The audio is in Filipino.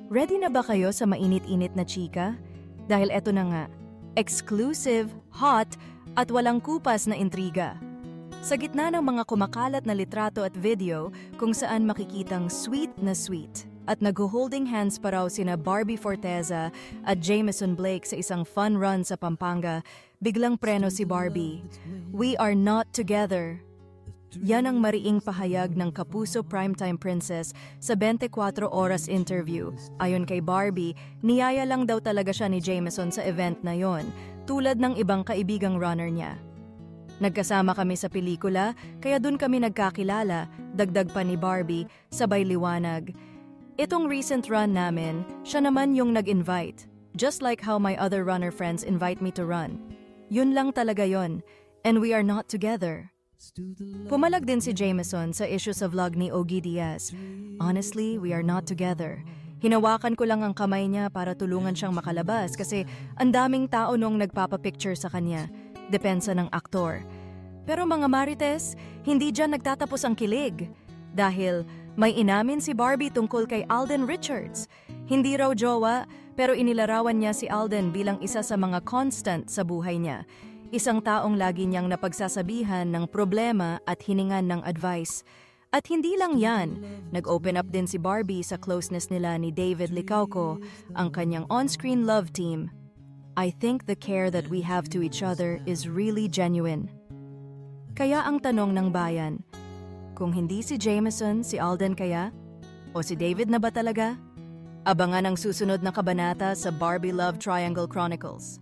Ready na ba kayo sa mainit-init na chika? Dahil eto na nga, exclusive, hot, at walang kupas na intriga. Sa gitna ng mga kumakalat na litrato at video kung saan makikitang sweet at nag-holding hands pa raw sina Barbie Forteza at Jameson Blake sa isang fun run sa Pampanga, biglang preno si Barbie. We are not together. Yan ang mariing pahayag ng Kapuso Primetime Princess sa 24 oras interview. Ayon kay Barbie, niyaya lang daw talaga siya ni Jameson sa event na yon, tulad ng ibang kaibigang runner niya. Nagkasama kami sa pelikula, kaya dun kami nagkakilala, dagdag pa ni Barbie, sabay liwanag. Itong recent run namin, siya naman yung nag-invite. Just like how my other runner friends invite me to run. Yun lang talaga yon, and we are not together. Pumalag din si Jameson sa issue sa vlog ni Ogie Diaz. Honestly, we are not together. Hinawakan ko lang ang kamay niya para tulungan siyang makalabas kasi ang daming tao nung nagpapapicture sa kanya. Depensa ng aktor. Pero mga Marites, hindi dyan nagtatapos ang kilig. Dahil may inamin si Barbie tungkol kay Alden Richards. Hindi raw jowa, pero inilarawan niya si Alden bilang isa sa mga constant sa buhay niya. Isang taong lagi niyang napagsasabihan ng problema at hiningan ng advice. At hindi lang yan, nag-open up din si Barbie sa closeness nila ni David Licauco, ang kanyang on-screen love team. I think the care that we have to each other is really genuine. Kaya ang tanong ng bayan, kung hindi si Jameson, si Alden kaya? O si David na ba talaga? Abangan ang susunod na kabanata sa Barbie Love Triangle Chronicles.